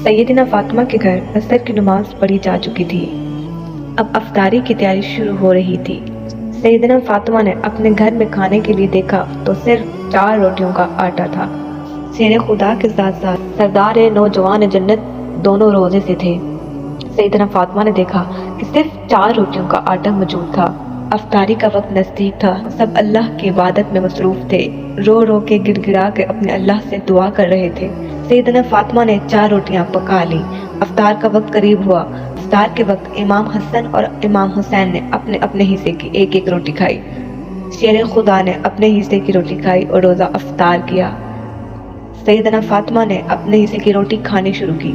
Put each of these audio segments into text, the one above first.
सैयदना फातिमा के घर असर की नमाज पढ़ी जा चुकी थी। अब अफ्तारी की तैयारी शुरू हो रही थी। सैयदना फातिमा ने अपने घर में खाने के लिए देखा तो सिर्फ 4 रोटियों का आटा था। शेर खुदा के साथ साथ सरदार नौजवान जन्नत दोनों रोजे से थे। सैयदना फातिमा ने देखा कि सिर्फ 4 रोटियों का आटा मौजूद था। अफ्तारी का वक्त नजदीक था। सब अल्लाह की इबादत में मसरूफ थे। रो रो के गिड़गिड़ा के अपने अल्लाह से दुआ कर रहे थे। सैयदना फातिमा ने 4 रोटियां पका ली। अफ्तार का वक्त करीब हुआ। अफ्तार के वक्त इमाम हसन और इमाम हुसैन ने अपने अपने हिस्से की एक एक रोटी खाई। शेर खुदा ने अपने हिस्से की रोटी खाई और रोज़ा अफ्तार किया। सैयदना फातिमा ने अपने हिस्से की रोटी खानी शुरू की।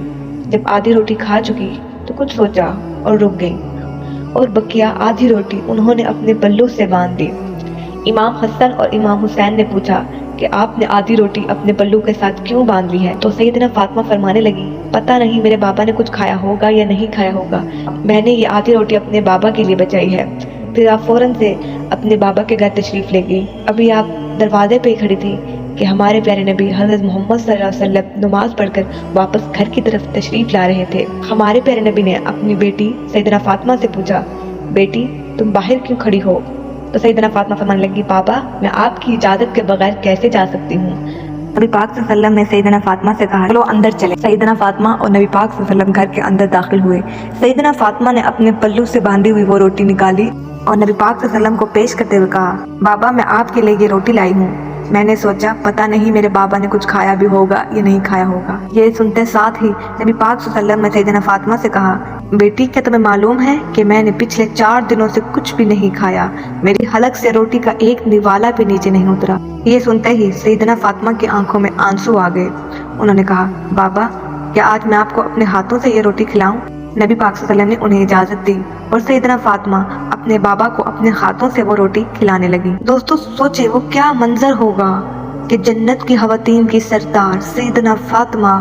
जब आधी रोटी खा चुकी तो कुछ सोचा और रुक गई, और बकिया आधी रोटी उन्होंने अपने पल्लू से बांध दी। इमाम हसन और इमाम हुसैन ने पूछा कि आपने आधी रोटी अपने पल्लू के साथ क्यों बांध ली है? तो सैयदना फातिमा फरमाने लगी, पता नहीं मेरे बाबा ने कुछ खाया होगा या नहीं खाया होगा, मैंने ये आधी रोटी अपने बाबा के लिए बचाई है। फिर आप फौरन से अपने बाबा के घर तशरीफ ले गई। अभी आप दरवाजे पे खड़ी थी कि हमारे प्यारे नबी हज़रत मोहम्मद सल्लल्लाहु अलैहि वसल्लम नमाज पढ़कर वापस घर की तरफ तशरीफ ला रहे थे। हमारे प्यारे नबी ने अपनी बेटी सैयदना फातिमा से पूछा, बेटी तुम बाहर क्यों खड़ी हो? तो सैयदना फातिमा फरमाने लगी, पापा मैं आपकी इजाज़त के बगैर कैसे जा सकती हूँ? नबी पाक सल्लल्लाहु अलैहि वसल्लम ने सैयदना फातिमा से कहा, चलो अंदर चले। सैयदना फातिमा और नबी पाक सल्लल्लाहु अलैहि वसल्लम घर के अंदर दाखिल हुए। सैयदना फातिमा ने अपने पल्लू से बांधी हुई वो रोटी निकाली और नबी पाक सल्लल्लाहु अलैहि वसल्लम को पेश करते हुए कहा, बाबा मैं आपके लिए ये रोटी लाई हूँ। मैंने सोचा पता नहीं मेरे बाबा ने कुछ खाया भी होगा या नहीं खाया होगा। ये सुनते साथ ही नबी पाक सल्लल्लाहु अलैहि वसल्लम ने सैयदना फातिमा से कहा, बेटी क्या तुम्हें मालूम है कि मैंने पिछले 4 दिनों से कुछ भी नहीं खाया? मेरी हलक से रोटी का एक निवाला भी नीचे नहीं उतरा। ये सुनते ही सैयदना फातिमा की आंखों में आंसू आ गए। उन्होंने कहा, बाबा क्या आज मैं आपको अपने हाथों से ये रोटी खिलाऊं? नबी पाक सल्लल्लाहु अलैहि वसल्लम ने उन्हें इजाजत दी और सैयदना फातिमा अपने बाबा को अपने हाथों से वो रोटी खिलाने लगी। दोस्तों सोचे वो क्या मंजर होगा कि जन्नत की खवातीन की सरदार सैयदना फातिमा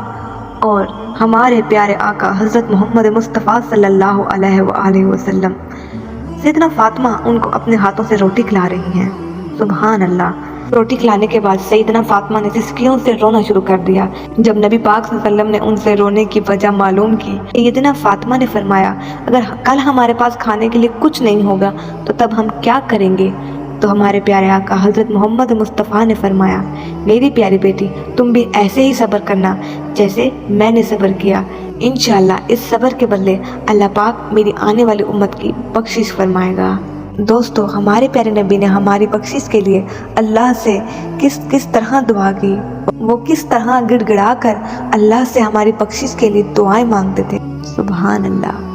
और हमारे प्यारे आका हज़रत मोहम्मद मुस्तफ़ा सल्लल्लाहु अलैहि वसल्लम, सैयदना फातिमा उनको अपने हाथों से रोटी खिला रही हैं। सुभान अल्लाह। रोटी खिलाने के बाद सैयदना फातिमा ने सिसकियों से रोना शुरू कर दिया। जब नबी पाक सल्लल्लाहु अलैहि वसल्लम ने उनसे रोने की वजह मालूम की, सैयदना फातिमा ने फरमाया, अगर कल हमारे पास खाने के लिए कुछ नहीं होगा तो तब हम क्या करेंगे? तो हमारे प्यारे आका हज़रत मोहम्मद मुस्तफ़ा ने फरमाया, मेरी प्यारी बेटी तुम भी ऐसे ही सब्र करना जैसे मैंने सब्र किया। इंशाअल्लाह इस सब्र के बदले अल्लाह पाक मेरी आने वाली उम्मत की बख्शिश फरमाएगा। दोस्तों हमारे प्यारे नबी ने हमारी बख्शिश के लिए अल्लाह से किस तरह दुआ की, वो किस तरह गिड़गिड़ा कर अल्लाह से हमारी बख्शिश के लिए दुआएं मांगते थे। सुभान अल्लाह।